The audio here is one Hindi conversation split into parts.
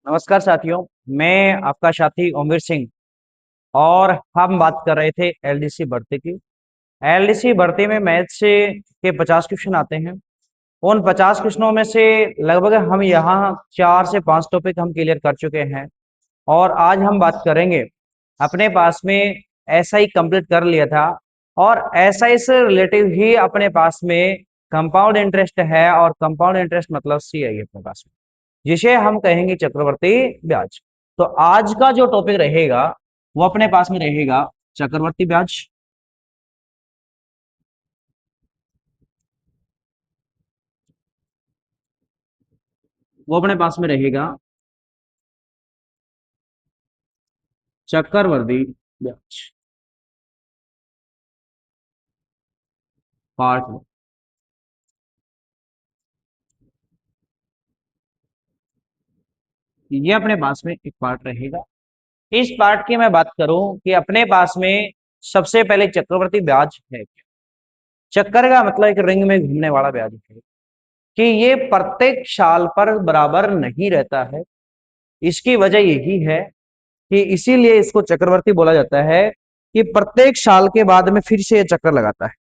नमस्कार साथियों। मैं आपका साथी ओमवीर सिंह और हम बात कर रहे थे एलडीसी भर्ती की। एलडीसी भर्ती में मैथ से के 50 क्वेश्चन आते हैं। उन 50 क्वेश्चनों में से लगभग हम यहाँ 4 से 5 टॉपिक हम क्लियर कर चुके हैं और आज हम बात करेंगे। अपने पास में एसआई कंप्लीट कर लिया था और एसआई से रिलेटिव ही अपने पास में कंपाउंड इंटरेस्ट है और कंपाउंड इंटरेस्ट मतलब सी है अपने पास में, जिसे हम कहेंगे चक्रवर्ती ब्याज। तो आज का जो टॉपिक रहेगा वो अपने पास में रहेगा चक्रवर्ती ब्याज। वो अपने पास में रहेगा चक्रवर्ती ब्याज पार्ट में। ये अपने पास में एक पार्ट रहेगा। इस पार्ट की मैं बात करूं कि अपने पास में सबसे पहले चक्रवर्ती ब्याज है। चक्कर का मतलब एक रिंग में घूमने वाला ब्याज है कि ये प्रत्येक साल पर बराबर नहीं रहता है। इसकी वजह यही है कि इसीलिए इसको चक्रवर्ती बोला जाता है कि प्रत्येक साल के बाद में फिर से ये चक्कर लगाता है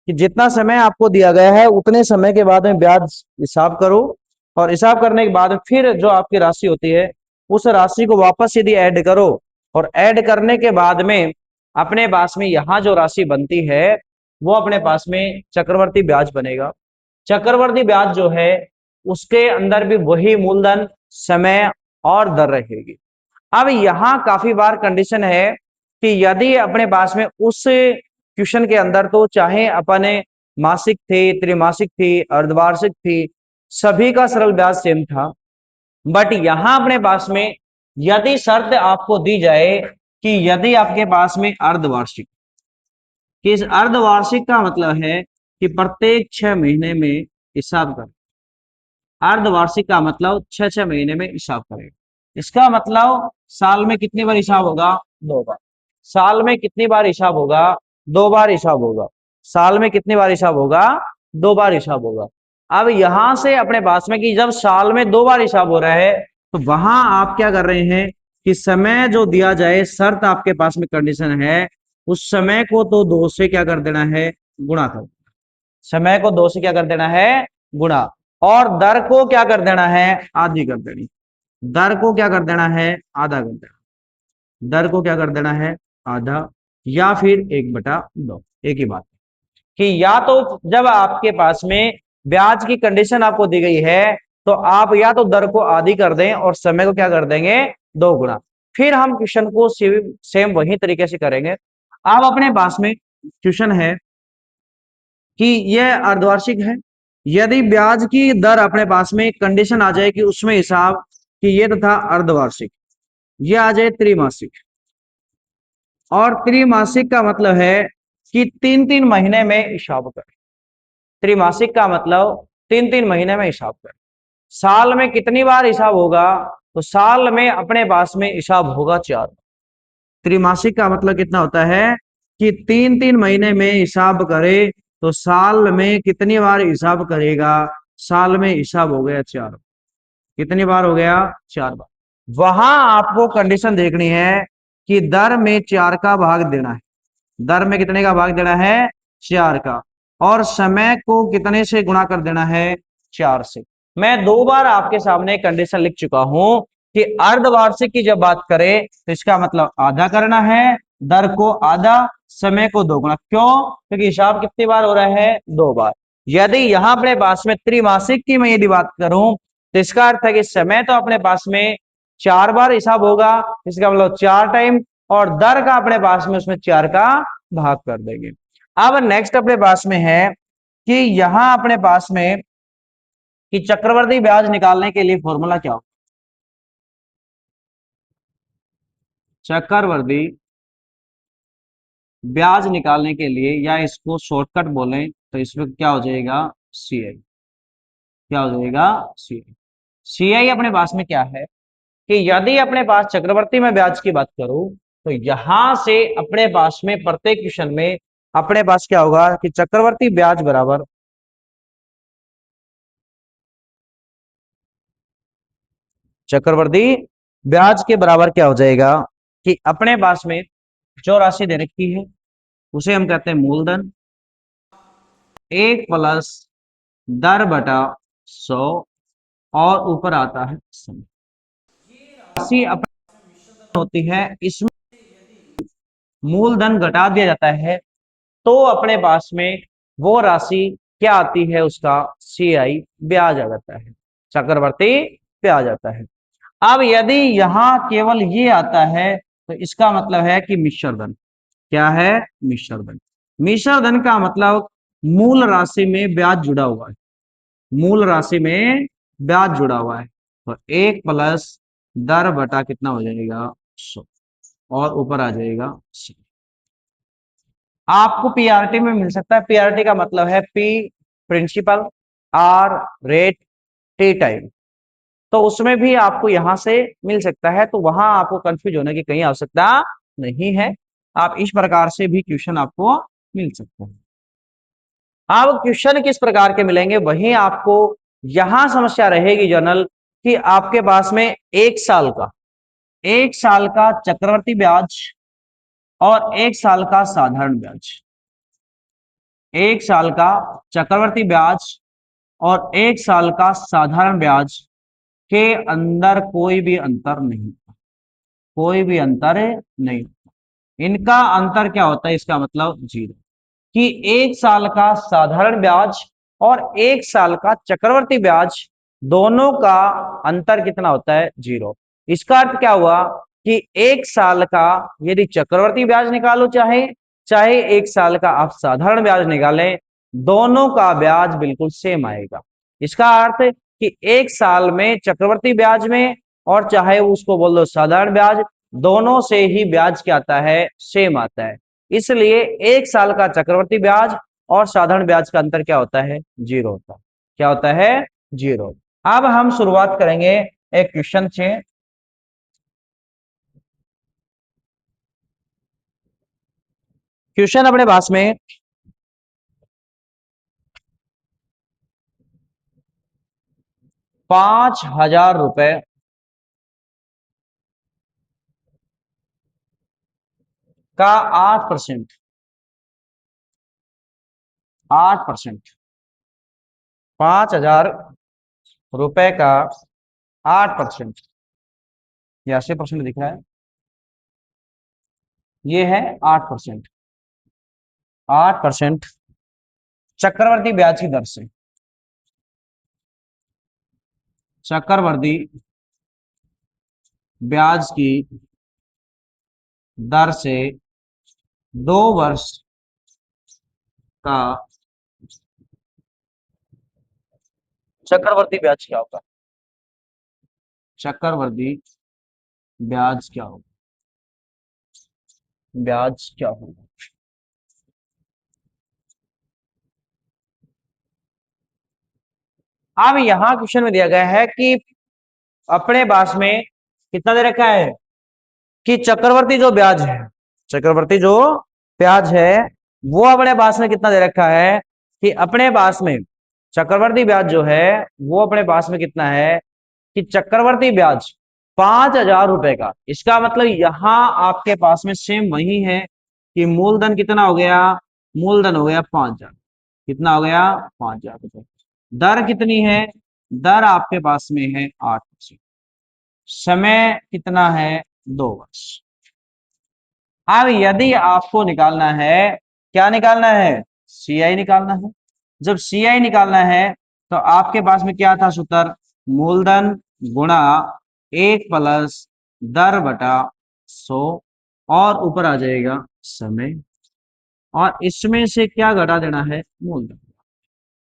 कि जितना समय आपको दिया गया है उतने समय के बाद में ब्याज हिसाब करो और हिसाब करने के बाद फिर जो आपकी राशि होती है उस राशि को वापस यदि ऐड करो और ऐड करने के बाद में अपने पास में यहां जो राशि बनती है वो अपने पास में चक्रवर्ती ब्याज बनेगा। चक्रवर्ती ब्याज जो है उसके अंदर भी वही मूलधन, समय और दर रहेगी। अब यहां काफी बार कंडीशन है कि यदि अपने पास में उस क्वेश्चन के अंदर तो चाहे अपने मासिक थे, त्रिमासिक थी, अर्धवार्षिक थी, सभी का सरल ब्याज सेम था। बट यहां अपने पास में यदि शर्त आपको दी जाए कि यदि आपके पास में अर्धवार्षिक, कि इस अर्धवार्षिक का मतलब है कि प्रत्येक 6 महीने में हिसाब कर, अर्धवार्षिक का मतलब 6 6 महीने में हिसाब करेगा। इसका मतलब साल में कितनी बार हिसाब होगा? 2 बार। साल में कितनी बार हिसाब होगा? 2 बार हिसाब होगा। साल में कितनी बार हिसाब होगा? 2 बार हिसाब होगा। अब यहां से अपने पास में कि जब साल में 2 बार हिसाब हो रहा है तो वहां आप क्या कर रहे हैं कि समय जो दिया जाए, शर्त आपके पास में कंडीशन है, उस समय को तो 2 से क्या कर देना है? गुणा कर। समय को 2 से क्या कर देना है? गुणा। और दर को क्या कर देना है? आधी कर देनी। दर को क्या कर देना है? आधा कर देना। दर को क्या कर देना है? आधा, या फिर 1/2। एक ही बात कि या तो जब आपके पास में ब्याज की कंडीशन आपको दी गई है तो आप या तो दर को आधी कर दें और समय को क्या कर देंगे? 2 गुना। फिर हम क्वेश्चन को सेम वही तरीके से करेंगे। अब अपने पास में क्वेश्चन है कि यह अर्धवार्षिक है। यदि ब्याज की दर अपने पास में कंडीशन आ जाए कि उसमें हिसाब कि ये तथा अर्धवार्षिक, ये आ जाए त्रिमासिक। और त्रिमासिक का मतलब है कि 3 3 महीने में हिसाब करें। त्रिमासिक का मतलब 3 3 महीने में हिसाब करें। साल में कितनी बार हिसाब होगा? तो साल में अपने पास में हिसाब होगा 4। त्रिमासिक का मतलब कितना होता है कि 3 3 महीने में हिसाब करे तो साल में कितनी बार हिसाब करेगा? साल में हिसाब हो गया 4। कितनी बार हो गया? 4 बार। वहां आपको कंडीशन देखनी है कि दर में 4 का भाग देना है। दर में कितने का भाग देना है? 4 का। और समय को कितने से गुणा कर देना है? 4 से। मैं 2 बार आपके सामने कंडीशन लिख चुका हूं कि अर्धवार्षिक की जब बात करें तो इसका मतलब आधा करना है, दर को आधा, समय को 2 गुना। क्यों? क्योंकि हिसाब कितनी बार हो रहा है? 2 बार। यदि यहां अपने पास में त्रिमासिक की मैं यदि बात करूं तो इसका अर्थ है कि समय तो अपने पास में 4 बार हिसाब होगा, इसका मतलब 4 टाइम, और दर का अपने पास में उसमें 4 का भाग कर देंगे। अब नेक्स्ट अपने पास में है कि यहां अपने पास में कि चक्रवर्ती ब्याज निकालने के लिए फॉर्मूला क्या हो? चक्रवर्ती ब्याज निकालने के लिए, या इसको शॉर्टकट बोलें तो इसमें क्या हो जाएगा? सीआई। क्या हो जाएगा? सीआई। सीआई अपने पास में क्या है कि यदि अपने पास चक्रवर्ती में ब्याज की बात करूं तो यहां से अपने पास में प्रत्येक क्वेश्चन में अपने पास क्या होगा कि चक्रवर्ती ब्याज बराबर चक्रवर्ती ब्याज के बराबर क्या हो जाएगा कि अपने पास में जो राशि दे रखी है उसे हम कहते हैं मूलधन, 1 + दर बटा 100 और ऊपर आता है समय। राशि अपनी होती है, इसमें मूलधन घटा दिया जाता है तो अपने पास में वो राशि क्या आती है, उसका CI ब्याज आ जाता है, चक्रवर्ती ब्याज आता है। अब यदि यहां केवल ये आता है तो इसका मतलब है कि मिश्र धन। क्या है? मिश्र धन। मिश्र धन का मतलब मूल राशि में ब्याज जुड़ा हुआ है, मूल राशि में ब्याज जुड़ा हुआ है। तो 1 + दर बटा कितना हो जाएगा 100 और ऊपर आ जाएगा 100। आपको पीआरटी में मिल सकता है। पीआरटी का मतलब है P principal, R rate, T time. तो उसमें भी आपको यहां से मिल सकता है, तो वहां आपको कंफ्यूज होने की कहीं आवश्यकता नहीं है। आप इस प्रकार से भी क्वेश्चन आपको मिल सकते हैं। अब क्वेश्चन किस प्रकार के मिलेंगे वही आपको यहां समस्या रहेगी जनरल, कि आपके पास में 1 साल का चक्रवर्ती ब्याज और 1 साल का साधारण ब्याज, 1 साल का चक्रवर्ती ब्याज और 1 साल का साधारण ब्याज के अंदर कोई भी अंतर नहीं, कोई भी अंतर नहीं। इनका अंतर क्या होता है? इसका मतलब 0। कि 1 साल का साधारण ब्याज और 1 साल का चक्रवर्ती ब्याज दोनों का अंतर कितना होता है? 0। इसका अर्थ क्या हुआ कि 1 साल का यदि चक्रवर्ती ब्याज निकालो, चाहे चाहे 1 साल का आप साधारण ब्याज निकालें, दोनों का ब्याज बिल्कुल सेम आएगा। इसका अर्थ कि 1 साल में चक्रवर्ती ब्याज में और चाहे उसको बोल दो साधारण ब्याज, दोनों से ही ब्याज क्या आता है? सेम आता है। इसलिए 1 साल का चक्रवर्ती ब्याज और साधारण ब्याज का अंतर क्या होता है? 0 होता है। क्या होता है? 0। अब हम शुरुआत करेंगे एक क्वेश्चन से। क्वेश्चन अपने पास में 5,000 रुपए का 8%, 8%, 5,000 रुपए का 8%, ये 80% दिख रहा है, ये है 8%, 8% चक्रवर्ती ब्याज की दर से, चक्रवर्ती ब्याज की दर से 2 वर्ष का चक्रवर्ती ब्याज क्या होगा? चक्रवर्ती ब्याज क्या होगा? ब्याज क्या होगा? अब यहां क्वेश्चन में दिया गया है कि अपने पास में कितना दे रखा है कि चक्रवर्ती जो ब्याज है, चक्रवर्ती जो ब्याज है वो अपने पास में कितना दे रखा है कि अपने पास में चक्रवर्ती ब्याज जो है वो अपने पास में कितना है कि चक्रवर्ती ब्याज 5,000 रुपए का। इसका मतलब यहां आपके पास में सेम वही है कि मूलधन कितना हो गया? मूलधन हो गया 5,000। कितना हो गया? 5,000 रुपए। दर कितनी है? दर आपके पास में है 8%। समय कितना है? 2 वर्ष। अब यदि आपको निकालना है, क्या निकालना है? CI निकालना है। जब CI निकालना है तो आपके पास में क्या था सूत्र? मूलधन गुणा 1 + दर बटा 100 और ऊपर आ जाएगा समय, और इसमें से क्या घटा देना है? मूलधन।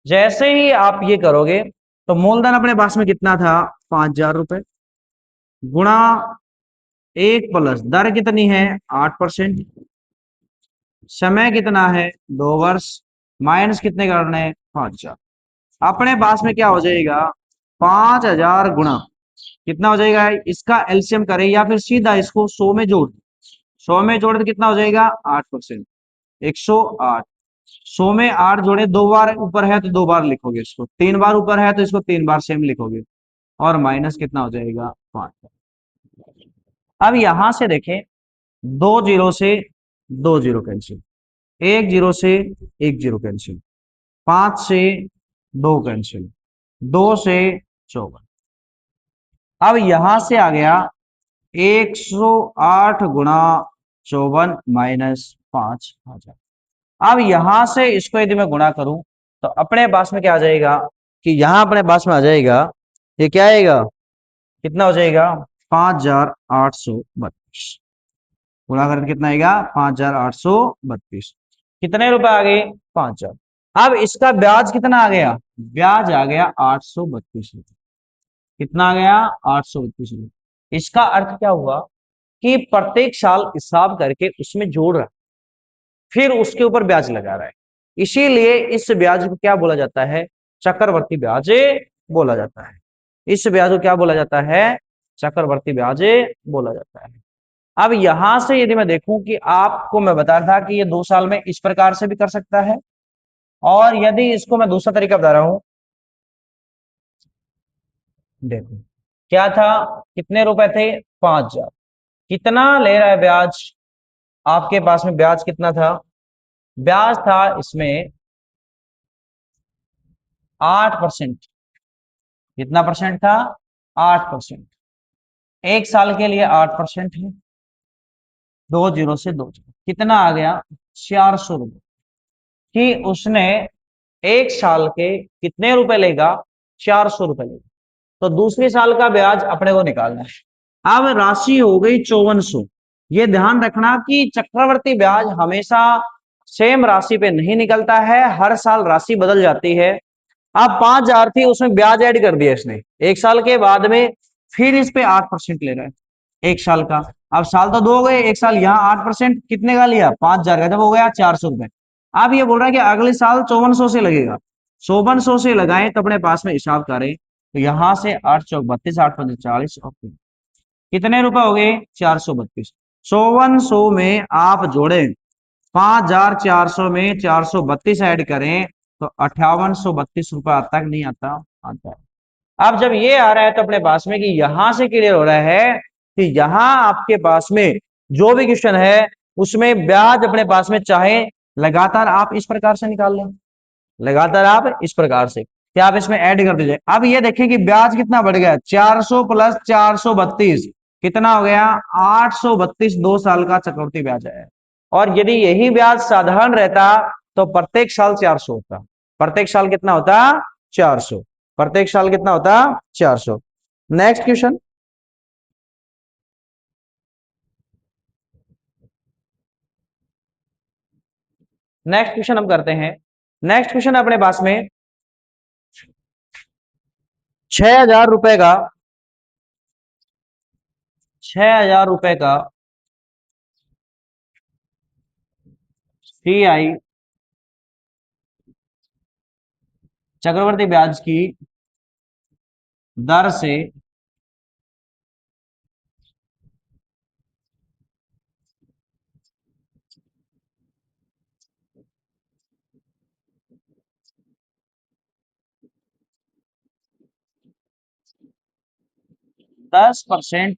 जैसे ही आप ये करोगे तो मूलधन अपने पास में कितना था? 5,000 रुपए गुणा 1 + दर कितनी है? 8%। समय कितना है? 2 वर्ष। माइनस कितने करने हैं? 5,000। अपने पास में क्या हो जाएगा? 5,000 गुणा कितना हो जाएगा? इसका एलसीएम करें या फिर सीधा इसको 100 में जोड़, 100 में जोड़े तो कितना हो जाएगा? 8%, 108। 100 में 8 जोड़े, 2 बार ऊपर है तो 2 बार लिखोगे इसको, 3 बार ऊपर है तो इसको 3 बार सेम लिखोगे, और माइनस कितना हो जाएगा? 5। अब यहां से देखें, 2 जीरो से 2 जीरो कैंसिल, 1 जीरो से 1 जीरो कैंसिल, 5 से 2 कैंसिल, 2 से 54। अब यहां से आ गया 108 गुणा 54 - 5 आ जाए। अब यहां से इसको यदि मैं गुणा करूं तो अपने पास में क्या आ जाएगा कि यहां अपने पास में आ जाएगा, ये क्या आएगा, कितना हो जाएगा, 5832। गुणा करके कितना आएगा, 5832। कितने रुपए आ गए, 5000। अब इसका ब्याज कितना आ गया, ब्याज आ गया 832 रुपए। कितना आ गया, 832 रुपए। इसका अर्थ क्या हुआ कि प्रत्येक साल हिसाब करके उसमें जोड़ रहा है, फिर उसके ऊपर ब्याज लगा रहा है। इसीलिए इस ब्याज को क्या बोला जाता है, चक्रवर्ती ब्याज बोला जाता है। इस ब्याज को क्या बोला जाता है, चक्रवर्ती ब्याज बोला जाता है। अब यहां से यदि मैं देखूं कि आपको मैं बता रहा था कि ये 2 साल में इस प्रकार से भी कर सकता है, और यदि इसको मैं दूसरा तरीका बता रहा हूं, देखो क्या था, कितने रुपए थे, 5000। कितना ले रहा है ब्याज, आपके पास में ब्याज कितना था, ब्याज था इसमें 8%। कितना परसेंट था, 8%। 1 साल के लिए 8% है, 2 जीरो से 2 जीरो, कितना आ गया, 400 रुपए। कि उसने 1 साल के कितने रुपए लेगा, 400 रुपए लेगा। तो दूसरे साल का ब्याज अपने को निकालना है। अब राशि हो गई 5400। ये ध्यान रखना कि चक्रवर्ती ब्याज हमेशा सेम राशि पे नहीं निकलता है, हर साल राशि बदल जाती है। अब 5000 थी, उसमें ब्याज ऐड कर दिया इसने 1 साल के बाद में, फिर इस पे 8% ले रहा है 1 साल का। अब साल तो 2 हो गए, 1 साल यहाँ 8% कितने का लिया, 5000 का, जब हो गया 400 रुपए। अब ये बोल रहा है कि अगले साल 5400 से लगेगा, 5400 से लगाएं तो अपने पास में हिसाब करें तो यहां से 8 चौक 32, 8 पंजे 40, और कितने रुपए हो गए, 432। 5400 में आप जोड़े 5400 में 432 ऐड करें तो 5832 रुपए आता कि नहीं आता, आता है। अब जब ये आ रहा है तो अपने पास में कि यहां से क्लियर हो रहा है कि यहां आपके पास में जो भी क्वेश्चन है उसमें ब्याज अपने पास में चाहे लगातार आप इस प्रकार से निकाल लें, लगातार आप इस प्रकार से क्या आप इसमें ऐड कर दीजिए। अब ये देखें कि ब्याज कितना बढ़ गया, 400 प्लस 432 कितना हो गया, 832। 2 साल का चक्रवृद्धि ब्याज है। और यदि यही ब्याज साधारण रहता तो प्रत्येक साल 400 होता, प्रत्येक साल कितना होता, 400, प्रत्येक साल कितना होता, 400। नेक्स्ट क्वेश्चन, नेक्स्ट क्वेश्चन हम करते हैं। नेक्स्ट क्वेश्चन अपने पास में 6000 रुपए का, 6000 रुपए का CI चक्रवर्ती ब्याज की दर से 10%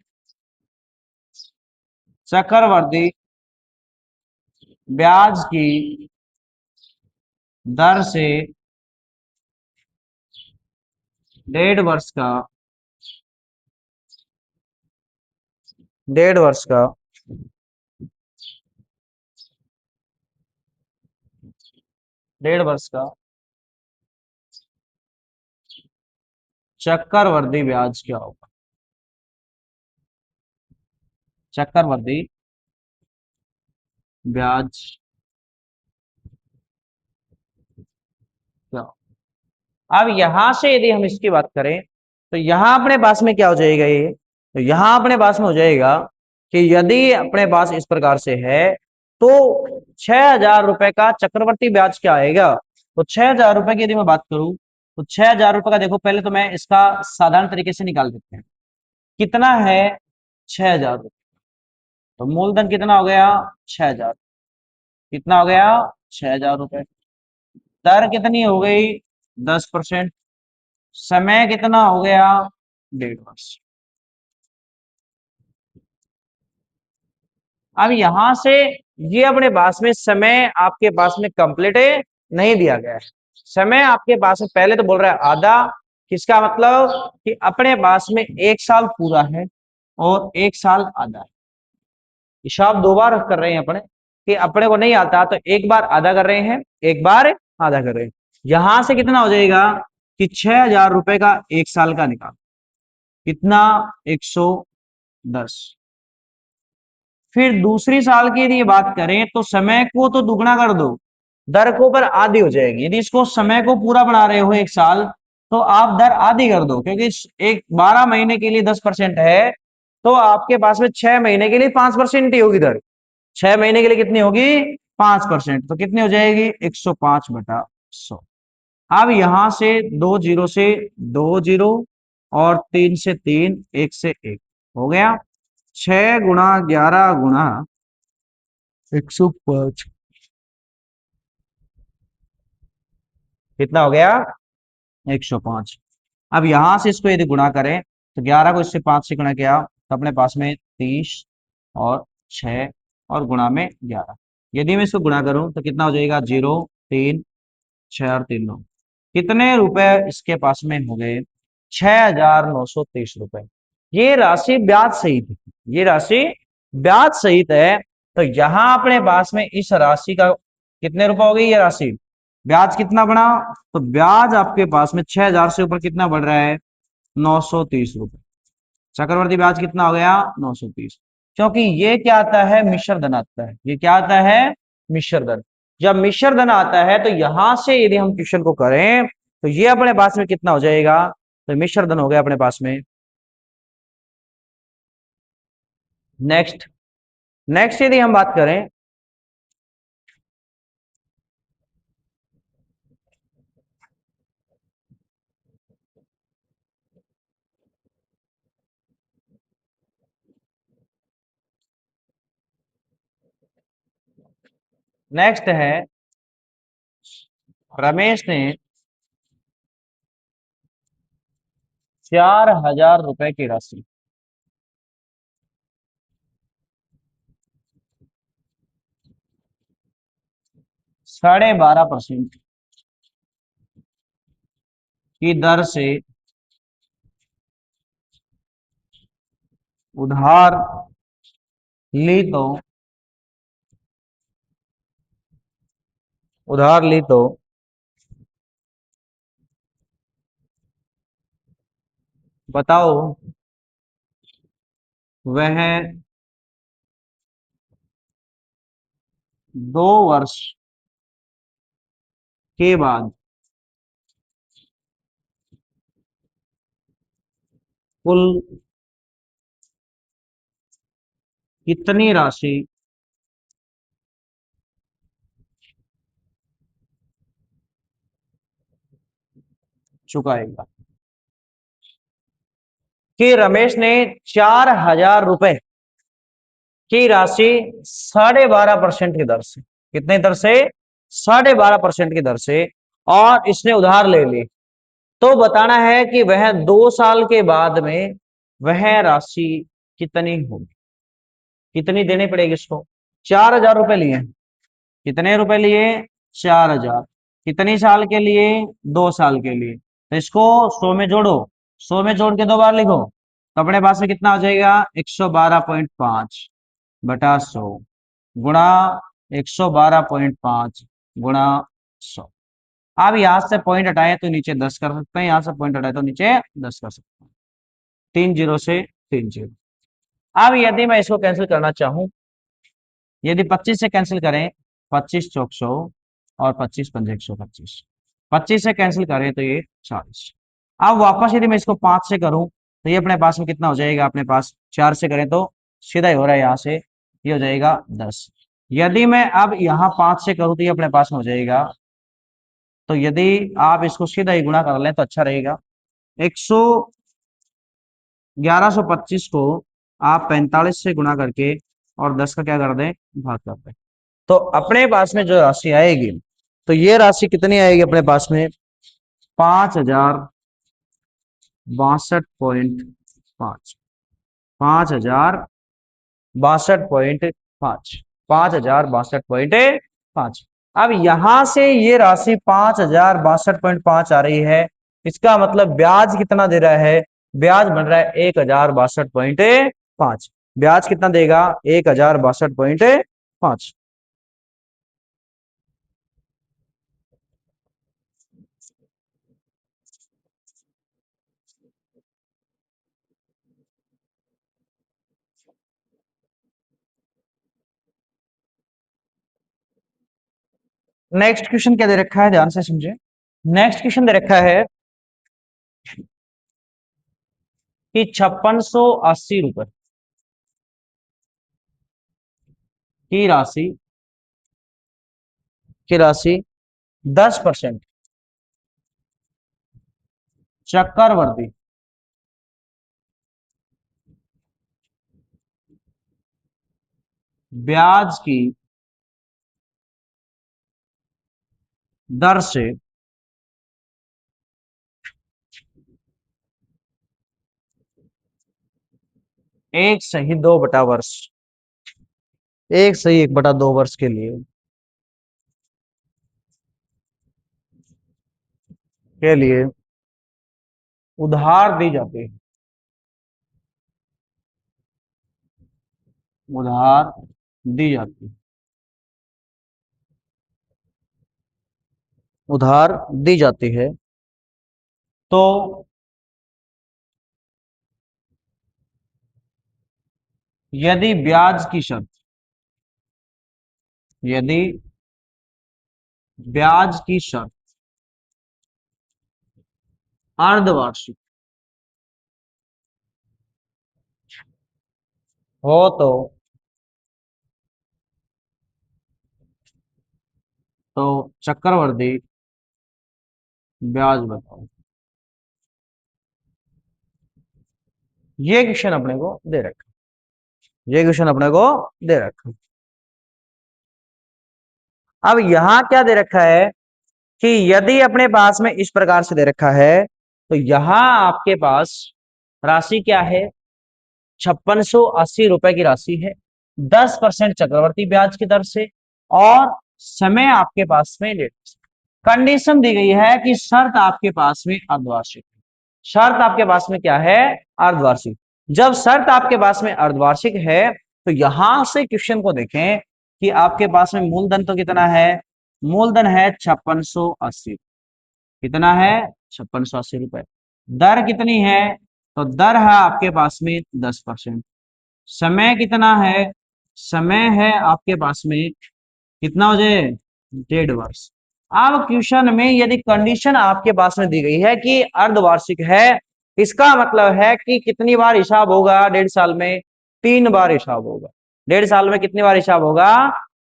चक्रवर्ती ब्याज की दर से 1.5 वर्ष का, 1.5 वर्ष का 1.5 वर्ष का चक्रवर्ती ब्याज क्या होगा, चक्रवर्ती ब्याज क्या होगा। अब यहां से यदि हम इसकी बात करें तो यहां अपने पास में क्या हो जाएगा, ये तो यहां अपने पास में हो जाएगा कि यदि अपने पास इस प्रकार से है तो 6000 रुपए का चक्रवर्ती ब्याज क्या आएगा। तो 6000 रुपए की यदि मैं बात करूं तो 6000 रुपए का, देखो पहले तो मैं इसका साधारण तरीके से निकाल देते हैं, कितना है, 6000 रुपए। तो मूलधन कितना हो गया, 6000, कितना हो गया, 6000 रुपए। दर कितनी हो गई, 10%। समय कितना हो गया, 1.5 वर्ष। अब यहां से ये अपने पास में समय आपके पास में कंप्लीट है नहीं दिया गया है। समय आपके पास में पहले तो बोल रहा है आधा, किसका मतलब कि अपने पास में 1 साल पूरा है और 1 साल आधा है। हिसाब दो बार कर रहे हैं अपने, कि अपने को नहीं आता तो एक बार आधा कर रहे हैं, एक बार आधा कर रहे हैं। यहां से कितना हो जाएगा कि 6,000 रुपए का 1 साल का निकाल, कितना 110। फिर दूसरी साल की यदि बात करें तो समय को तो दुगना कर दो, दर को पर आधी हो जाएगी। यदि इसको समय को पूरा बना रहे हो 1 साल, तो आप दर आधी कर दो, क्योंकि एक 12 महीने के लिए 10% है, तो आपके पास में 6 महीने के लिए 5% ही होगी दर। 6 महीने के लिए कितनी होगी 5%, तो कितनी हो जाएगी 105/100। अब यहां से 2 जीरो से 2 जीरो और 3 से 3, 1 से 1 हो गया। 6 × 11 × 105 कितना हो गया 105। अब यहां से इसको यदि गुणा करें तो 11 को इससे 5 से गुणा किया तो अपने पास में 30 और 6 और गुणा में 11। यदि मैं इसको गुणा करूं तो कितना हो जाएगा 0 3 6 और 3 9। कितने रुपए इसके पास में हो गए 6,930 रुपए। ये राशि ब्याज सहित है, ये राशि ब्याज सहित है। तो यहां अपने पास में इस राशि का कितने रुपए हो गई ये राशि, ब्याज कितना बढ़ा, तो ब्याज आपके पास में 6,000 से ऊपर कितना बढ़ रहा है 930 रुपए। चक्रवर्ती ब्याज कितना हो गया 930, क्योंकि ये क्या आता है मिश्र धन आता है। ये क्या आता है मिश्र धन। जब मिश्र धन आता है तो यहां से यदि हम क्वेश्चन को करें तो ये अपने पास में कितना हो जाएगा, तो मिश्र धन हो गया अपने पास में। नेक्स्ट, नेक्स्ट यदि हम बात करें नेक्स्ट है रमेश ने 4,000 रुपए की राशि 12.5% की दर से उधार ली तो, उधार ली तो बताओ वह 2 वर्ष के बाद कुल कितनी राशि चुकाएगा। कि रमेश ने 4,000 रुपए की राशि 12.5% की दर से, कितने दर से 12.5% की दर से, और इसने उधार ले ली। तो बताना है कि वह 2 साल के बाद में वह राशि कितनी होगी, कितनी देनी पड़ेगी इसको। 4,000 रुपए लिए, कितने रुपए लिए 4,000, कितनी साल के लिए 2 साल के लिए। तो इसको 100 में जोड़ो, 100 में जोड़ के 2 बार लिखो, तो अपने पास में कितना आ जाएगा 112.5/100 गुणा 112.5 गुणा 100। अब यहां से पॉइंट हटाए तो नीचे 10 कर सकते हैं, यहां से पॉइंट हटाए तो नीचे 10 कर सकते हैं। 3 जीरो से 3 जीरो। अब यदि मैं इसको कैंसिल करना चाहूं, यदि 25 से कैंसिल करें, 25 चौक 100 और 25 पंजे 125, 25 से कैंसिल करें तो ये 40। अब वापस यदि मैं इसको 5 से करूं तो ये अपने पास में कितना हो जाएगा, अपने पास 4 से करें तो सीधा ही हो रहा है यहां से, ये हो जाएगा 10। यदि मैं अब यहाँ 5 से करूं तो ये अपने पास में हो जाएगा, तो यदि आप इसको सीधा ही गुणा कर लें तो अच्छा रहेगा। 1125 को आप 45 से गुणा करके और 10 का क्या कर दें भाग कर दें, तो अपने पास में जो राशि आएगी, तो ये राशि कितनी आएगी अपने पास में 5,062.5, 5,062.5 5, 5062.5। अब यहां से ये राशि 5062.5 आ रही है, इसका मतलब ब्याज कितना दे रहा है? ब्याज बन रहा है 1062.5। ब्याज कितना देगा? 1062.5। नेक्स्ट क्वेश्चन क्या दे रखा है, ध्यान से समझे। नेक्स्ट क्वेश्चन दे रखा है कि 5680 रुपए की राशि 10% चक्रवर्ती ब्याज की दर से एक सही दो बटा वर्ष, 1/1/2 वर्ष के लिए उधार दी जाती है। उधार दी जाती है। उधार दी जाती है। तो यदि ब्याज की शर्त, यदि ब्याज की शर्त अर्धवार्षिक हो तो चक्रवर्ती ब्याज बताओ। ये क्वेश्चन अपने को दे रखा ये क्वेश्चन अपने को दे रखा। अब यहां क्या दे रखा है कि यदि अपने पास में इस प्रकार से दे रखा है, तो यहां आपके पास राशि क्या है? 5680 रुपए की राशि है, 10% चक्रवर्ती ब्याज की दर से, और समय आपके पास में डेट। कंडीशन दी गई है कि शर्त आपके पास में अर्धवार्षिक है। शर्त आपके पास में क्या है? अर्धवार्षिक। जब शर्त आपके पास में अर्धवार्षिक है, तो यहां से क्वेश्चन को देखें कि आपके पास में मूलधन तो कितना है? मूलधन है 5680। कितना है? 5680 रुपए। दर कितनी है? तो दर है आपके पास में 10%। समय कितना है? समय है आपके पास में कितना हो जाए? 1.5 वर्ष। अब क्वेश्चन में यदि कंडीशन आपके पास में दी गई है कि अर्धवार्षिक है, इसका मतलब है कि कितनी बार हिसाब होगा 1.5 साल में? 3 बार हिसाब होगा। 1.5 साल में कितनी बार हिसाब होगा?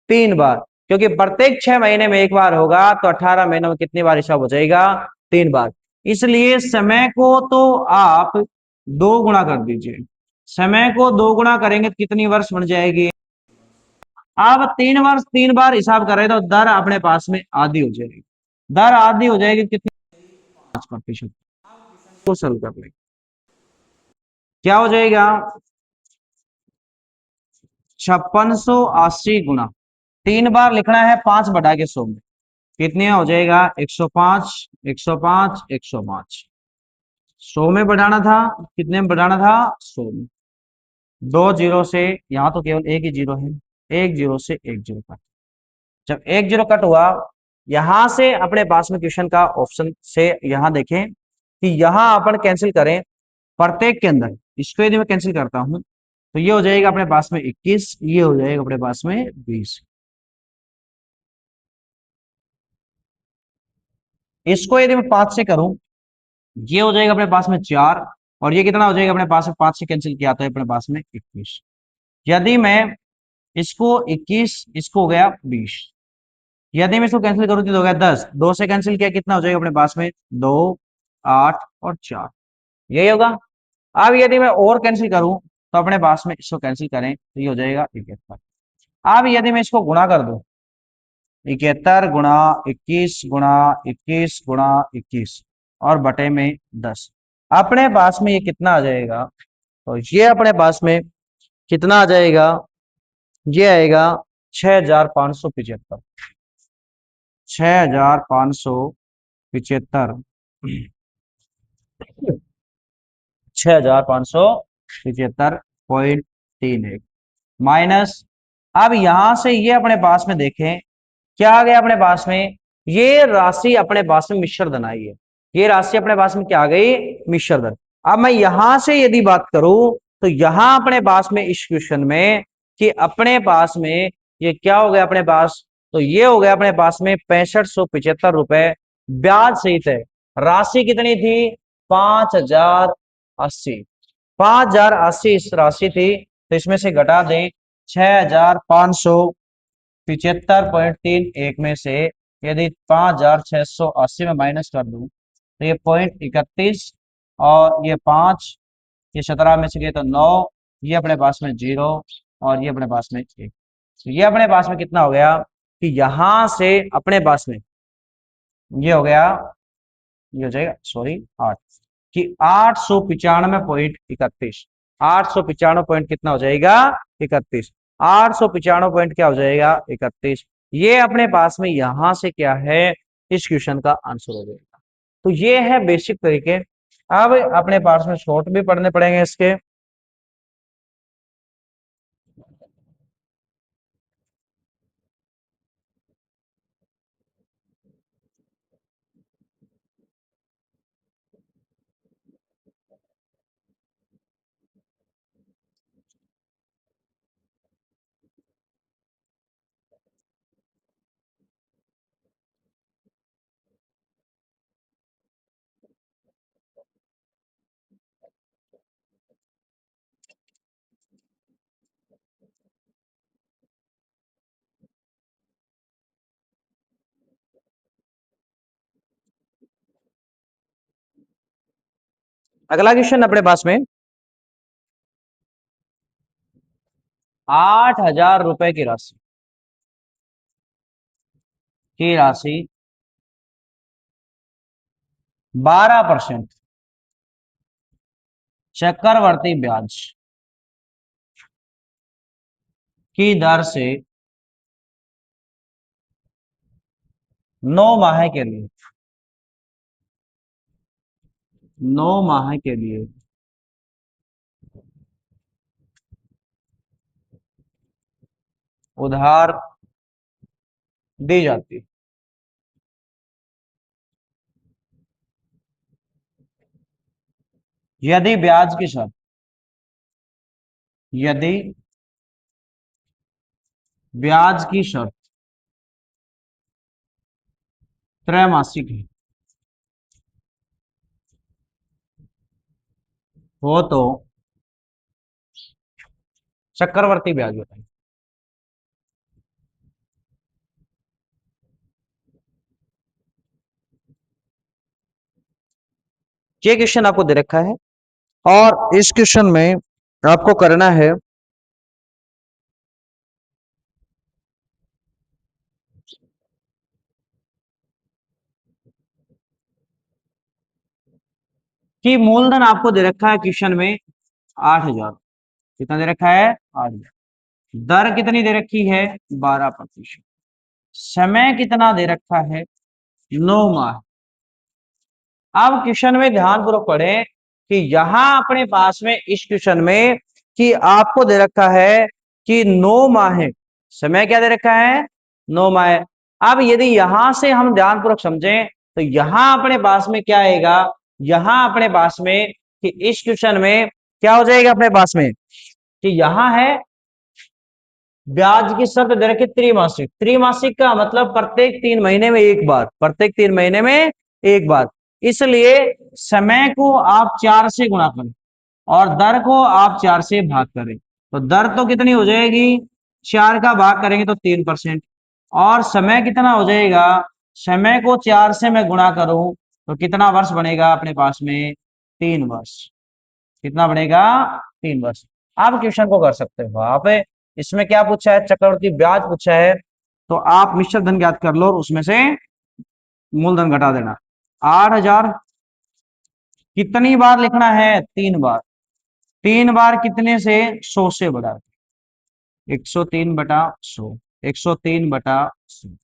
3 बार। क्योंकि प्रत्येक 6 महीने में एक बार होगा, तो 18 महीनों में कितनी बार हिसाब हो जाएगा? 3 बार। इसलिए समय को तो आप 2 गुना कर दीजिए। समय को 2 गुना करेंगे तो कितनी वर्ष बन जाएगी? अब 3 वर्ष 3 बार हिसाब कर रहे तो दर अपने पास में आधी हो जाएगी। दर आधी हो जाएगी कितनी? 5%। को सॉल्व कर लेंगे, क्या हो जाएगा? 5680 गुना 3 बार लिखना है 5/100 में, कितने हो जाएगा? 105, 105, 105। 100 में बढ़ाना था, कितने में बढ़ाना था? 100 में। 2 जीरो से, यहाँ तो केवल एक ही जीरो है, एक जीरो से एक जीरो कट। जब एक जीरो कट हुआ, यहां से अपने पास में क्वेश्चन का ऑप्शन से यहां देखें कि यहां अपन कैंसिल करें प्रत्येक के अंदर। इसको यदि मैं कैंसिल करता हूं, तो ये हो जाएगा अपने पास में 21, ये हो जाएगा अपने पास में 20। इसको यदि मैं 5 से करूं, ये हो जाएगा अपने पास में 4, और ये कितना हो जाएगा अपने पास में? 5 से कैंसिल किया तो अपने पास में 21। यदि मैं इसको 21, इसको हो गया 20। यदि मैं इसको कैंसिल करूं तो हो गया 10, 2 से कैंसिल किया कितना हो जाएगा अपने पास में? 2, 8 और 4। यही होगा। अब यदि मैं और कैंसिल करूं, तो अपने पास में इसको कैंसिल करें तो ये हो जाएगा 71। अब यदि मैं इसको गुणा कर दूं, 71 गुणा 21 गुणा 21 गुणा 21 और बटे में 10, अपने पास में ये कितना आ जाएगा? तो ये अपने पास में कितना आ जाएगा? ये आएगा 6,575। 6,575। 6,575.31 माइनस। अब यहां से ये अपने पास में देखें क्या आ गया अपने पास में। ये राशि अपने पास में मिश्र धन आई है। ये राशि अपने पास में क्या आ गई, मिश्र धन। अब मैं यहां से यदि बात करूं तो यहां अपने पास में इस क्वेश्चन में कि अपने पास में ये क्या हो गया अपने पास, तो ये हो गया अपने पास में 6575 रुपए ब्याज सहित है। राशि कितनी थी, 5,080। 5,080 इस राशि थी, तो इसमें से घटा दें 6,575.31 में से यदि 5,680 में माइनस कर दूं तो ये 0.31, और ये 5, ये 17 में से गए तो 9, ये अपने पास में 0, और ये अपने पास में 1। तो ये अपने पास में कितना हो गया कि यहां से अपने पास में ये हो गया, ये हो जाएगा सॉरी 8, कि 895.31। 895 कितना हो जाएगा, 31। 895 क्या हो जाएगा, 31। ये अपने पास में यहां से क्या है, इस क्वेश्चन का आंसर हो जाएगा। तो ये है बेसिक तरीके। अब अपने पास में शॉर्ट भी पढ़ने पड़ेंगे इसके। अगला क्वेश्चन अपने पास में 8,000 रुपए की राशि 12% चक्रवर्ती ब्याज की दर से 9 माह के लिए, 9 माह के लिए उधार दी जाती है। यदि ब्याज की शर्त, यदि ब्याज की शर्त त्रैमासिक है हो तो चक्रवर्ती ब्याज बताइए। ये क्वेश्चन आपको दे रखा है, और इस क्वेश्चन में आपको करना है कि मूलधन आपको दे रखा है क्वेश्चन में 8,000। कितना दे रखा है, 8,000। दर कितनी दे रखी है, 12%। समय कितना दे रखा है, 9 माह। अब क्वेश्चन में ध्यानपूर्वक पढ़ें कि यहां अपने पास में इस क्वेश्चन में कि आपको दे रखा है कि 9 माह, समय क्या दे रखा है, 9 माह। अब यदि यहां से हम ध्यानपूर्वक समझें तो यहां अपने पास में क्या आएगा, यहां अपने पास में कि इस क्वेश्चन में क्या हो जाएगा अपने पास में कि यहां है ब्याज की शर्त दे रखी त्रिमासिक। त्रिमासिक का मतलब प्रत्येक 3 महीने में एक बार, प्रत्येक 3 महीने में एक बार। इसलिए समय को आप 4 से गुणा करें और दर को आप 4 से भाग करें, तो दर तो कितनी हो जाएगी, 4 का भाग करेंगे तो 3%। और समय कितना हो जाएगा, समय को 4 से मैं गुणा करूं तो कितना वर्ष बनेगा अपने पास में, 3 वर्ष। कितना बनेगा, 3 वर्ष। आप क्वेश्चन को कर सकते हो आप। इसमें क्या पूछा है, चक्रवृद्धि ब्याज पूछा है, तो आप मिश्र धन ज्ञात कर लो और उसमें से मूलधन घटा देना। 8,000 कितनी बार लिखना है, 3 बार। 3 बार कितने से, 100 से बढ़ा। 103/100, 103/100।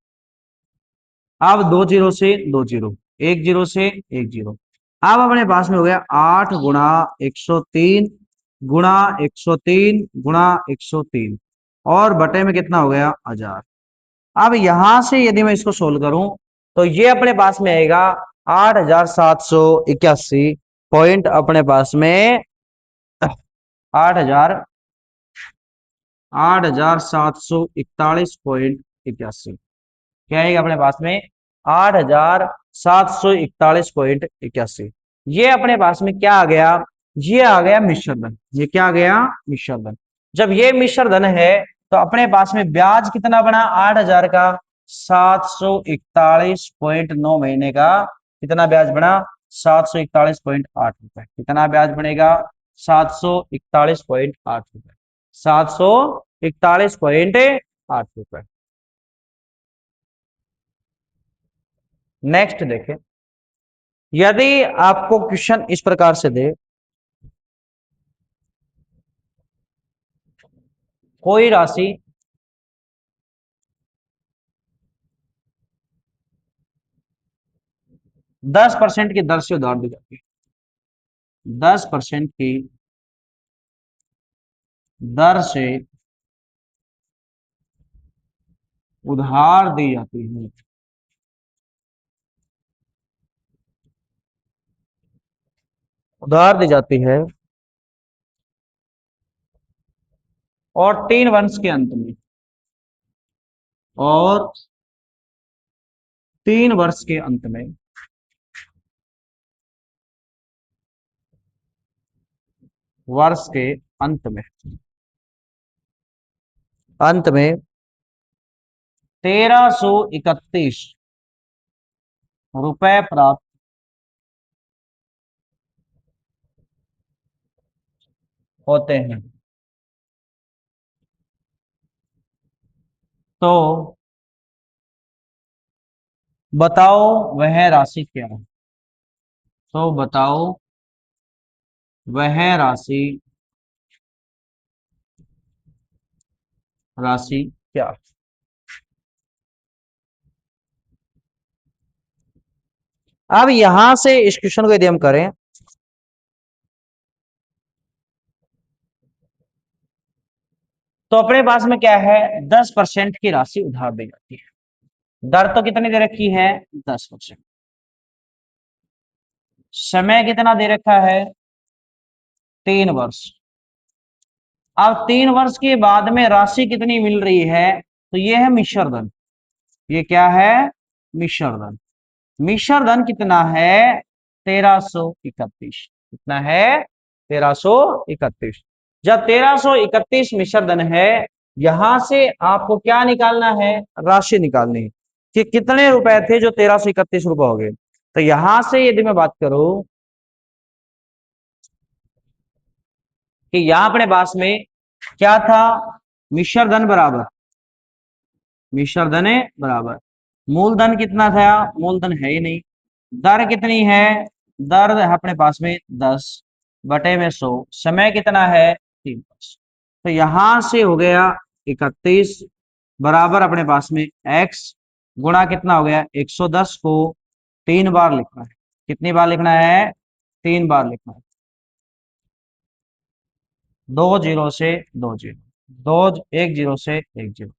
अब 2 जीरो से 2 जीरो, 1 जीरो से 1 जीरो। अब अपने पास में हो गया 8 × 103 गुणा 103 गुणा 103, और बटे में कितना हो गया 1000। अब यहां से यदि मैं इसको सोल्व करूं तो ये अपने पास में आएगा 8781 अपने पास में 8 हजार 8741.81। क्या आएगा अपने पास में 8741.81। ये अपने पास में क्या आ गया, ये आ गया मिश्र धन। ये क्या आ गया, मिश्र धन। जब ये मिश्र धन है तो अपने पास में ब्याज कितना बना 8000 का 741.9 महीने का कितना ब्याज बना 741.8 रुपए। कितना ब्याज बनेगा 741.8 रुपए, 741.8 रुपए। नेक्स्ट देखें, यदि आपको क्वेश्चन इस प्रकार से दे, कोई राशि 10% की दर से उधार दी जाती है, 10% की दर से उधार दी जाती है, उधार दी जाती है, और 3 वर्ष के अंत में, और 3 वर्ष के अंत में वर्ष के अंत में 1331 रुपए प्राप्त होते हैं, तो बताओ वह राशि क्या है। तो बताओ वह राशि राशि क्या। अब यहां से इस क्वेश्चन को यदि हम करें तो अपने पास में क्या है 10% की राशि उधार दी जाती है। दर तो कितनी दे रखी है 10%। समय कितना दे रखा है 3 वर्ष। अब 3 वर्ष के बाद में राशि कितनी मिल रही है, तो ये है मिश्र धन। ये क्या है मिश्र धन। मिश्र धन कितना है 1331। कितना है 1331। जब 1331 मिश्र धन है, यहां से आपको क्या निकालना है, राशि निकालनी है कि कितने रुपए थे जो 1331 रुपए हो गए। तो यहां से यदि मैं बात करूं कि यहां अपने पास में क्या था, मिश्र धन बराबर, मिश्र धन बराबर मूलधन कितना था, मूलधन है ही नहीं। दर कितनी है, दर है अपने पास में 10/100। समय कितना है 3 वर्ष। तो यहां से हो गया 31 बराबर अपने पास में x गुणा कितना हो गया 110 को 3 बार लिखना है। कितनी बार लिखना है 3 बार लिखना है। 2 जीरो से 2 जीरो, 1 जीरो से 1 जीरो।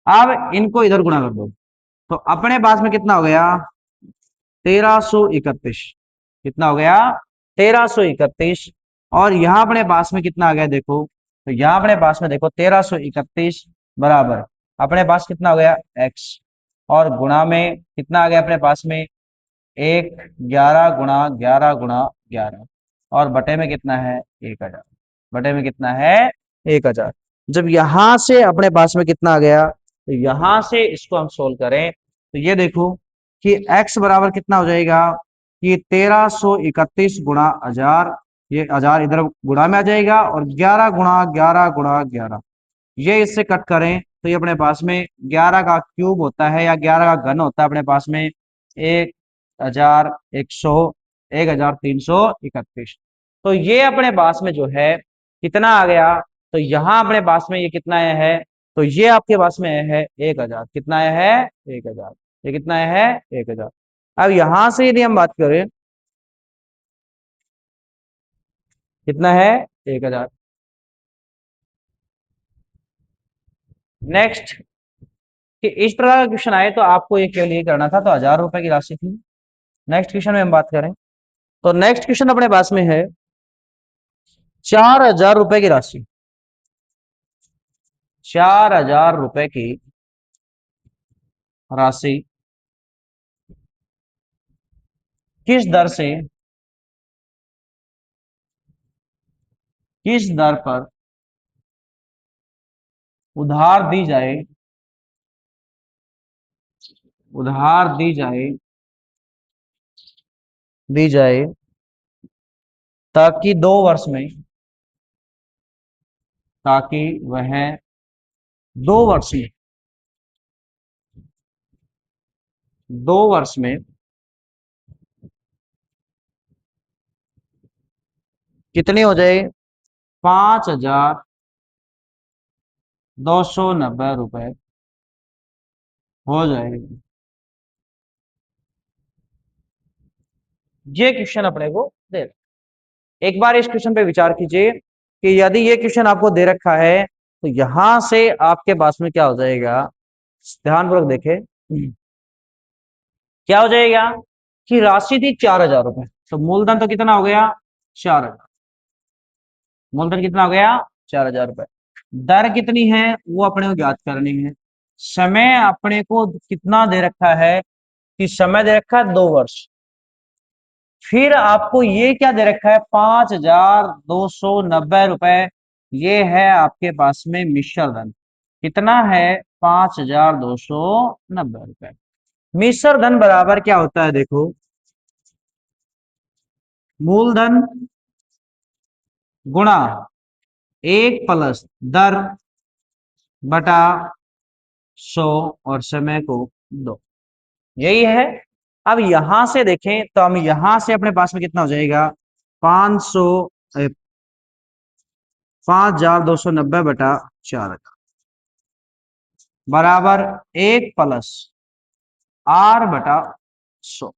अब इनको इधर गुणा कर दो तो अपने पास में कितना हो गया 1331। कितना हो गया 1331। और यहां अपने पास में कितना आ गया देखो, तो यहां अपने पास में देखो 1331 बराबर अपने पास कितना हो गया x, और गुणा में कितना आ गया अपने पास में 11 गुणा 11 गुणा 11, और बटे में कितना है 1000। बटे में कितना है 1000। जब यहां से अपने पास में कितना आ गया, तो यहां से इसको हम सोल्व करें तो ये देखो कि x बराबर कितना हो जाएगा कि 1331 गुणा 1000। ये 1000 इधर गुणा में आ जाएगा, और 11 गुणा 11 गुणा 11, ये इससे कट करें तो ये अपने पास में 11 का क्यूब होता है या 11 का घन होता है अपने पास में 1131। तो ये अपने पास में जो है कितना आ गया तो यहाँ अपने पास में ये कितना आया है, तो ये आपके पास में आया है 1000। कितना आया है, 1000। ये कितना आया है, 1000। अब यहां से यदि हम बात करें, कितना है, 1000। नेक्स्ट, कि इस प्रकार का क्वेश्चन आए तो आपको ये केवल ये करना था, तो 1000 रुपए की राशि थी। नेक्स्ट क्वेश्चन में हम बात करें, तो नेक्स्ट क्वेश्चन अपने पास में है 4000 रुपए की राशि। 4000 रुपए की राशि किस दर पर उधार दी जाए, उधार दी जाए ताकि 2 वर्ष में, ताकि वह 2 वर्ष में, 2 वर्ष में कितनी हो जाए, 5290 रुपए हो जाएगी। ये क्वेश्चन अपने को दे, एक बार इस क्वेश्चन पे विचार कीजिए कि यदि ये क्वेश्चन आपको दे रखा है तो यहां से आपके पास में क्या हो जाएगा, ध्यानपूर्वक देखें, क्या हो जाएगा कि राशि थी 4000 रुपए, तो मूलधन तो कितना हो गया, 4000। मूलधन कितना हो गया, 4000 रुपए। दर कितनी है वो अपने को ज्ञात करनी है। समय अपने को कितना दे रखा है, कि समय दे रखा है 2 वर्ष। फिर आपको ये क्या दे रखा है, 5290 रुपए। ये है आपके पास में मिश्र धन, कितना है, 5290 रुपए। मिश्र धन बराबर क्या होता है, देखो, मूलधन गुणा 1 + दर बटा 100 और समय को 2, यही है। अब यहां से देखें तो हम यहां से अपने पास में कितना हो जाएगा, 500 5290/4 बराबर 1 + R/100।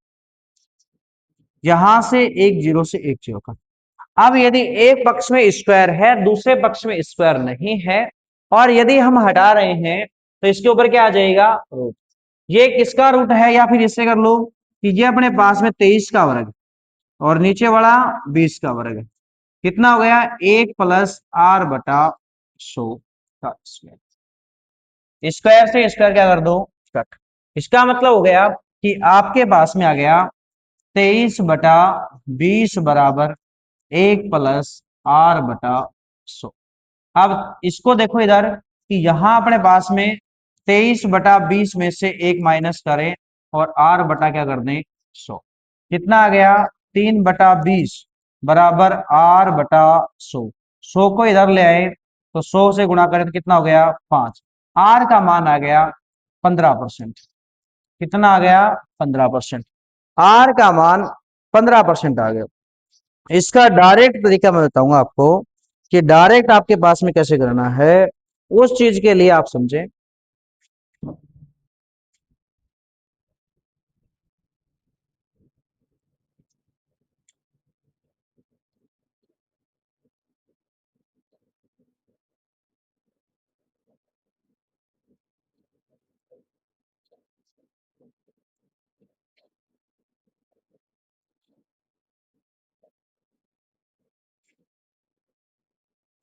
यहां से एक जीरो से एक जीरो का। अब यदि एक पक्ष में स्क्वायर है, दूसरे पक्ष में स्क्वायर नहीं है, और यदि हम हटा रहे हैं तो इसके ऊपर क्या आ जाएगा, रूट। ये किसका रूट है, या फिर इससे कर लो कि ये अपने पास में 23 का वर्ग और नीचे वाला 20 का वर्ग है। कितना हो गया, 1 + R/100 का स्क्वायर। स्क्वायर से स्क्वायर क्या कर दो, कट। इसका मतलब हो गया कि आपके पास में आ गया 23/20 बराबर 1 + R/100। अब इसको देखो इधर कि यहां अपने पास में 23/20 में से 1 माइनस करें और R बटा क्या कर दें, 100। कितना आ गया, 3/20 बराबर R/100। 100 को इधर ले आए तो 100 से गुणा करें तो कितना हो गया, 5। R का मान आ गया 15%। कितना आ गया, 15%। R का मान 15% आ गया। इसका डायरेक्ट तरीका मैं बताऊंगा आपको कि डायरेक्ट आपके पास में कैसे करना है, उस चीज के लिए आप समझें।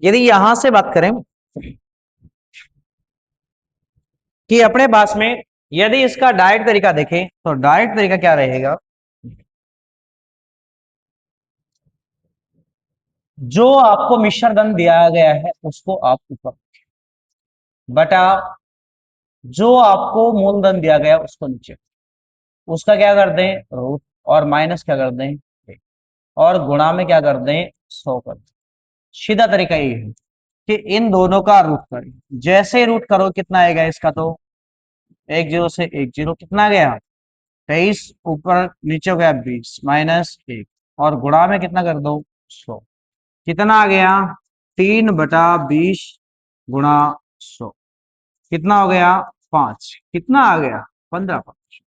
यदि यहां से बात करें कि अपने पास में यदि इसका डायरेक्ट तरीका देखें तो डायरेक्ट तरीका क्या रहेगा, जो आपको मिश्र धन दिया गया है उसको आप ऊपर बटा जो आपको मूलधन दिया गया उसको नीचे, उसका क्या कर दें, रूट, और माइनस क्या कर दें, और गुणा में क्या कर दें, 100 कर दें। सीधा तरीका ये है कि इन दोनों का रूट करें। जैसे रूट करो कितना आएगा इसका, तो एक जीरो से एक जीरो, कितना गया, 23 ऊपर नीचे हो गया 20 माइनस 1 और गुणा में कितना कर दो, 100। कितना आ गया, 3/20 गुणा 100 कितना हो गया 5, कितना आ गया 15%।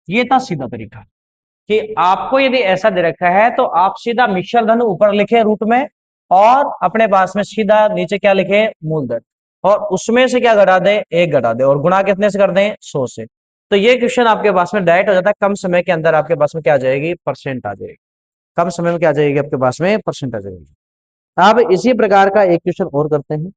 ये था सीधा तरीका कि आपको यदि ऐसा दे रखा है तो आप सीधा मिश्र धन ऊपर लिखे रूट में और अपने पास में सीधा नीचे क्या लिखे मूलधन, और उसमें से क्या घटा दें 1 घटा दें और गुणा कितने से कर दें 100 से। तो ये क्वेश्चन आपके पास में डायरेक्ट हो जाता है, कम समय के अंदर आपके पास में क्या आ जाएगी परसेंट आ जाएगी, कम समय में क्या आ जाएगी आपके पास में परसेंट आ जाएगी। अब इसी प्रकार का एक क्वेश्चन और करते हैं।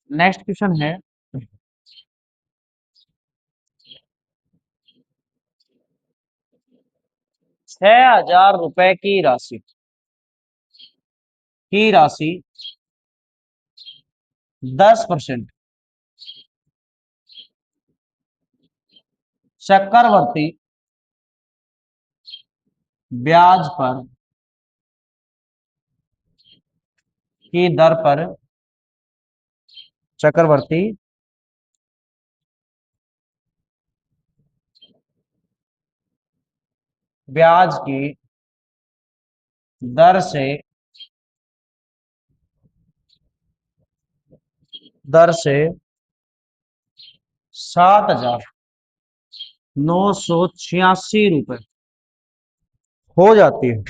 नेक्स्ट क्वेश्चन है 6,000 रुपए की राशि 10% चक्रवर्ती ब्याज पर की दर पर चक्रवर्ती ब्याज की दर से दर से 7,986 रुपए हो जाती है,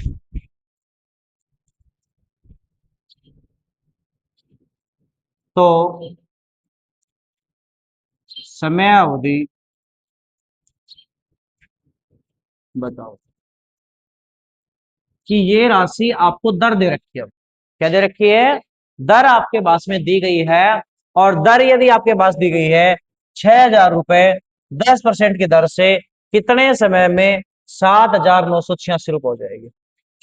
तो समय अवधि बताओ कि ये राशि आपको दर दे रखी है। क्या दे रखी है दर आपके पास में दी गई है, और दर यदि आपके पास दी गई है 6,000 रुपए 10% की दर से कितने समय में 7,986 रुपए हो जाएगी,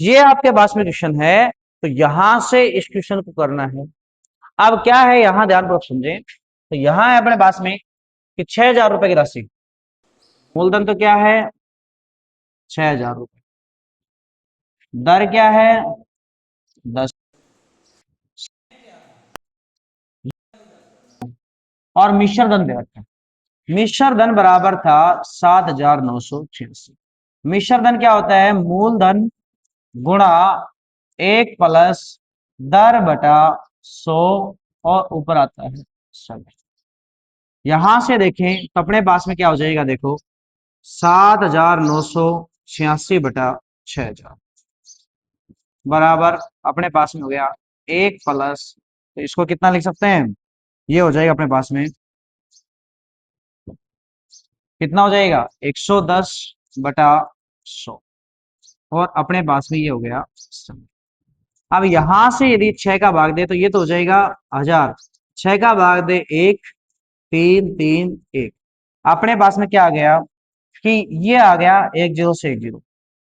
ये आपके पास में क्वेश्चन है। तो यहां से इस क्वेश्चन को करना है। अब क्या है यहां ध्यानपूर्वक समझें, तो यहां है अपने पास में कि 6,000 रुपए की राशि, मूलधन तो क्या है 6,000 रुपए, दर क्या है 10, और मिश्र धन दे रखा है। मिश्र धन बराबर था 7,986। मिश्र धन क्या होता है मूलधन गुणा 1 + दर बटा 100 और ऊपर आता है समय। यहां से देखें तो अपने पास में क्या हो जाएगा देखो 7,986/6,000 बराबर अपने पास में हो गया 1 + तो इसको कितना लिख सकते हैं, ये हो जाएगा अपने पास में कितना हो जाएगा 110/100 और अपने पास में ये हो गया समय। अब यहां से यदि 6 का भाग दे तो ये तो हो जाएगा 1000, 6 का भाग दे 1, 3, 3, 1, अपने पास में क्या आ गया कि ये आ गया 10 से 10,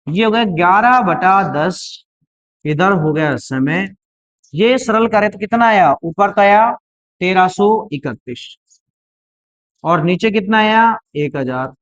ये हो गया 11/10, इधर हो गया समय। ये सरल करे तो कितना आया ऊपर तो आया 1331 और नीचे कितना आया 1000।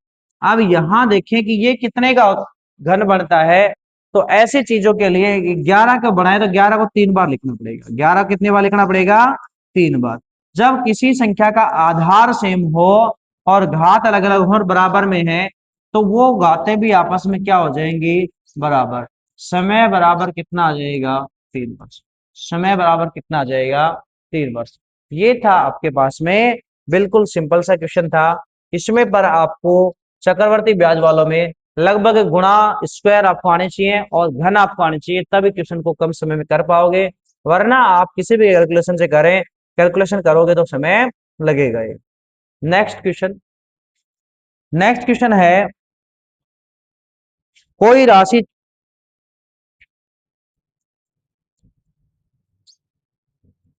अब यहां देखें कि ये कितने का घन बनता है, तो ऐसी चीजों के लिए 11 का बनाए तो 11 को 3 बार लिखना पड़ेगा। 11 कितने बार लिखना पड़ेगा 3 बार। जब किसी संख्या का आधार सेम हो और घात अलग अलग हो और बराबर में है तो वो घातें भी आपस में क्या हो जाएंगी बराबर। समय बराबर कितना आ जाएगा 3 वर्ष। समय बराबर कितना आ जाएगा 3 वर्ष। ये था आपके पास में बिल्कुल सिंपल सा क्वेश्चन था। इसमें पर आपको चक्रवर्ती ब्याज वालों में लगभग गुणा स्क्वायर आपको आने चाहिए और घन आपको आने चाहिए, तभी क्वेश्चन को कम समय में कर पाओगे, वरना आप किसी भी कैलकुलेशन से करें कैलकुलेशन करोगे तो समय लगेगा। ये नेक्स्ट क्वेश्चन, नेक्स्ट क्वेश्चन है कोई राशि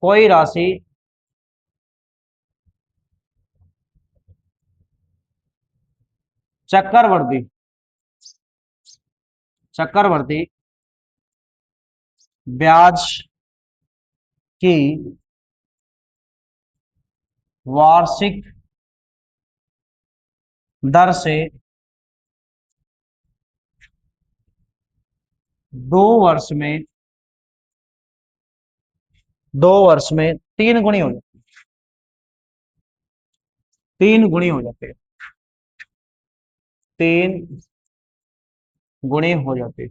कोई राशि चक्रवर्ती चक्रवर्ती ब्याज की वार्षिक दर से 2 वर्ष में 2 वर्ष में 3 गुणी हो जाती है, 3 गुणी हो जाते हैं। 3 गुणी हो जाती,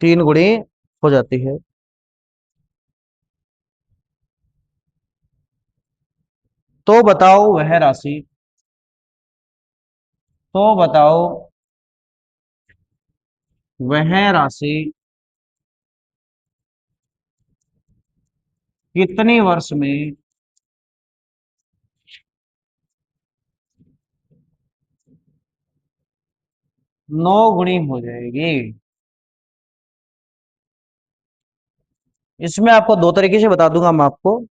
3 गुणी हो जाती है। तो बताओ वह राशि, तो बताओ वह राशि कितने वर्ष में 9 गुणी हो जाएगी। इसमें आपको दो तरीके से बता दूंगा मैं आपको।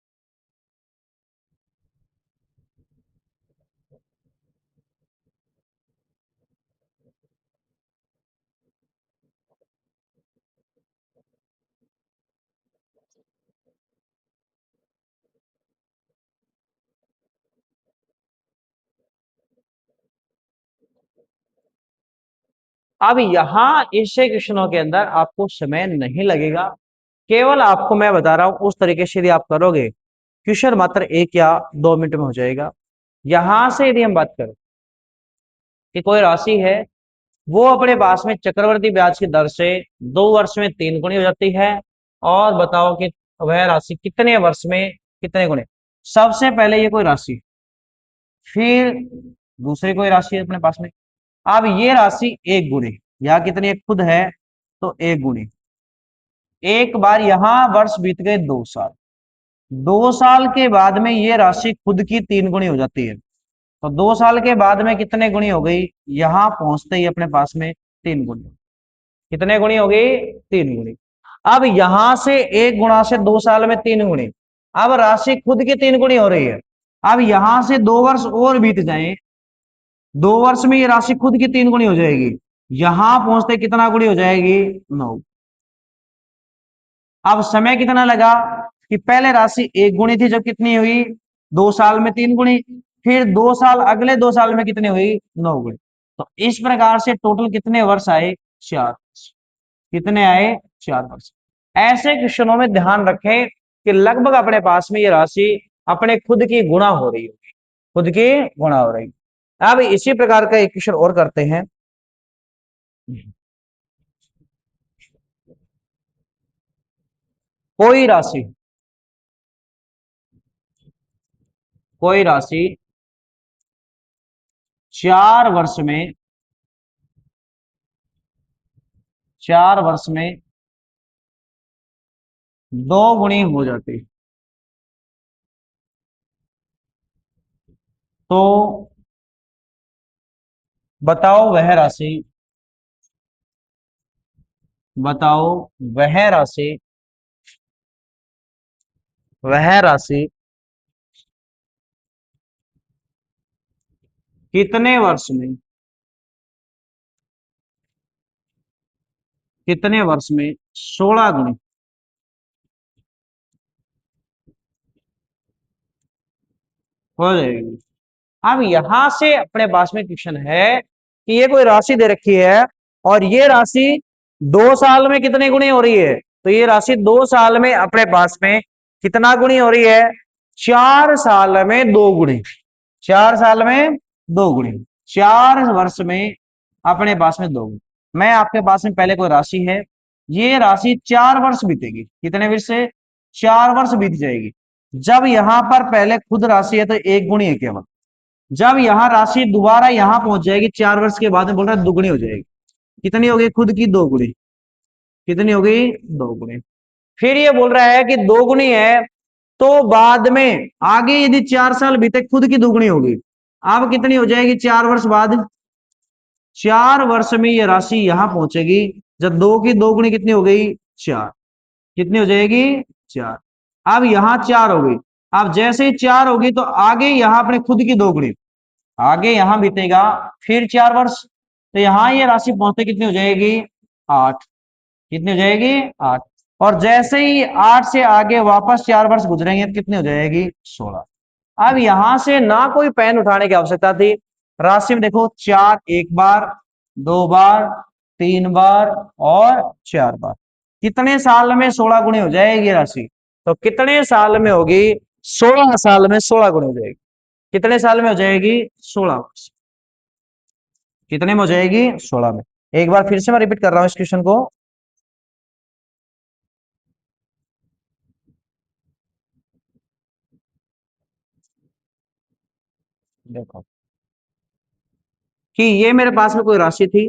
अब यहां ऐसे क्वेश्चनों के अंदर आपको समय नहीं लगेगा, केवल आपको मैं बता रहा हूं उस तरीके से यदि आप करोगे क्वेश्चन मात्र 1 या 2 मिनट में हो जाएगा। यहां से यदि हम बात करें कि कोई राशि है, वो अपने पास में चक्रवर्ती ब्याज की दर से 2 वर्ष में 3 गुनी हो जाती है, और बताओ कि वह राशि कितने वर्ष में कितने गुणे। सबसे पहले ये कोई राशि, फिर दूसरी कोई राशि है अपने पास में। अब ये राशि 1 गुनी, यहाँ कितनी एक खुद है तो 1 गुनी। एक बार यहां वर्ष बीत गए 2 साल, 2 साल के बाद में ये राशि खुद की 3 गुनी हो जाती है। तो 2 साल के बाद में कितने गुणी हो गई, यहां पहुंचते ही अपने पास में 3 गुनी। कितने गुणी हो गई, 3 गुणी। अब यहां से 1 गुणा से 2 साल में 3 गुणी, अब राशि खुद की 3 गुणी हो रही है। अब यहां से 2 वर्ष और बीत जाए, 2 वर्ष में ये राशि खुद की 3 गुणी हो जाएगी, यहां पहुंचते कितना गुणी हो जाएगी, 9। अब समय कितना लगा कि पहले राशि 1 गुणी थी जब कितनी हुई, 2 साल में 3 गुणी, फिर 2 साल अगले 2 साल में कितनी हुई, 9 गुणी। तो इस प्रकार से टोटल कितने वर्ष आए, 4 वर्ष। कितने आए, 4 वर्ष। ऐसे क्वेश्चनों में ध्यान रखें कि लगभग अपने पास में ये राशि अपने खुद की गुणा हो रही होगी, खुद की गुणा हो रही। अब इसी प्रकार का एक क्वेश्चन और करते हैं। कोई राशि, कोई राशि 4 वर्ष में, 4 वर्ष में 2 गुणी हो जाती, तो बताओ वह राशि, बताओ वह राशि, वह राशि कितने वर्ष में, कितने वर्ष में 16 गुणी हो जाएगी। अब यहां से अपने पास में क्वेश्चन है कि ये कोई राशि दे रखी है, और ये राशि 2 साल में कितने गुणी हो रही है, तो ये राशि 2 साल में अपने पास में कितना गुणी हो रही है, 4 साल में 2 गुणी, 4 साल में 2 गुणी, 4 वर्ष में अपने पास में 2 गुणी। मैं आपके पास में पहले कोई राशि है, ये राशि 4 वर्ष बीतेगी, कितने वर्ष से, 4 वर्ष बीत जाएगी। जब यहां पर पहले खुद राशि है तो 1 गुणी है केवल, जब यहां राशि दोबारा यहां पहुंच जाएगी 4 वर्ष के बाद में, बोल रहा है 2 गुणी हो जाएगी। कितनी हो गई, खुद की 2 गुणी। कितनी हो गई, 2 गुणी। फिर ये बोल रहा है कि 2 गुणी है, तो बाद में आगे यदि 4 साल बीते खुद की 2 गुणी होगी। अब कितनी हो जाएगी, 4 वर्ष बाद, 4 वर्ष में ये राशि यहां पहुंचेगी, जब 2 की 2 गुणी कितनी हो गई, 4। कितनी हो जाएगी, 4। अब यहां 4 हो गई, अब जैसे ही 4 होगी तो आगे यहां अपने खुद की 2 गुणी, आगे यहां बीतेगा फिर 4 वर्ष, तो यहां ये राशि पहुंचते कितनी हो जाएगी, 8। कितनी हो जाएगी, 8। और जैसे ही 8 से आगे वापस 4 वर्ष गुजरेंगे तो कितनी हो जाएगी, 16। अब यहां से ना कोई पेन उठाने की आवश्यकता थी, राशि में देखो 4 एक बार, 2 बार, 3 बार और 4 बार। कितने साल में 16 गुणी हो जाएगी राशि, तो कितने साल में होगी, 16 साल में 16 गुणी हो जाएगी। कितने साल में हो जाएगी? 16 वर्ष। कितने में हो जाएगी? 16 में। एक बार फिर से मैं रिपीट कर रहा हूं इस क्वेश्चन को। देखो कि ये मेरे पास में कोई राशि थी,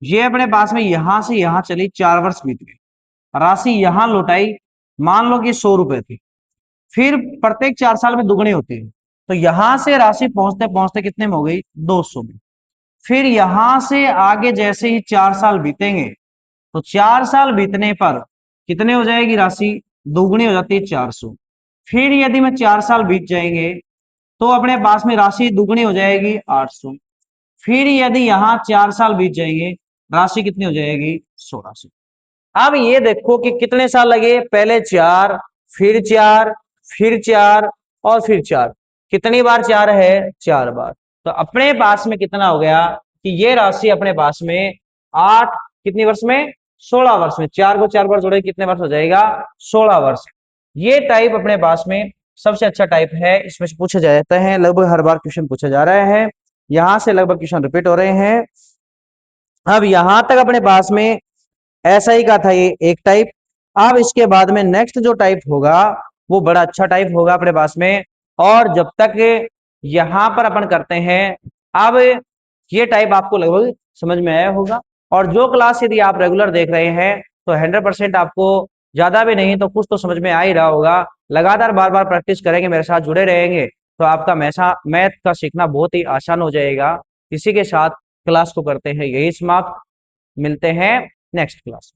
ये अपने पास में यहां से यहां चली, 4 वर्ष बीत गए, राशि यहां लौटाई, मान लो कि 100 रुपए थी, फिर प्रत्येक 4 साल में दुगनी होती है, तो यहां से राशि पहुंचते पहुंचते कितने में हो गई? 200 में। फिर यहां से आगे जैसे ही 4 साल बीतेंगे, तो 4 साल बीतने पर कितने हो जाएगी राशि? दोगुनी हो जाती है, 400। फिर यदि मैं 4 साल बीत जाएंगे तो अपने पास में राशि दुगनी हो जाएगी, 800। फिर यदि यहाँ 4 साल बीत जाएंगे, राशि कितनी हो जाएगी? 1600। अब ये देखो कि कितने साल लगे, पहले 4, फिर 4, फिर 4 और फिर 4। कितनी बार 4 है? 4 बार। तो अपने पास में कितना हो गया कि ये राशि अपने पास में 8, कितनी वर्ष में? 16 वर्ष में। 4 को 4 बार जोड़े कितने वर्ष हो जाएगा? 16 वर्ष। ये टाइप अपने पास में सबसे अच्छा टाइप है, इसमें से पूछे जाते हैं, लगभग हर बार क्वेश्चन पूछे जा रहे हैं, यहां से लगभग क्वेश्चन रिपीट हो रहे हैं। अब यहां तक अपने पास में ऐसा ही का था ये एक टाइप। अब इसके बाद में नेक्स्ट जो टाइप होगा वो बड़ा अच्छा टाइप होगा अपने पास में। और जब तक यहां पर अपन करते हैं, अब ये टाइप आपको लगभग समझ में आया होगा। और जो क्लास यदि आप रेगुलर देख रहे हैं तो 100% आपको ज्यादा भी नहीं तो कुछ तो समझ में आ ही रहा होगा। लगातार बार बार प्रैक्टिस करेंगे, मेरे साथ जुड़े रहेंगे, तो आपका मैथ का सीखना बहुत ही आसान हो जाएगा। इसी के साथ क्लास को करते हैं यही समाप्त। मिलते हैं नेक्स्ट क्लास।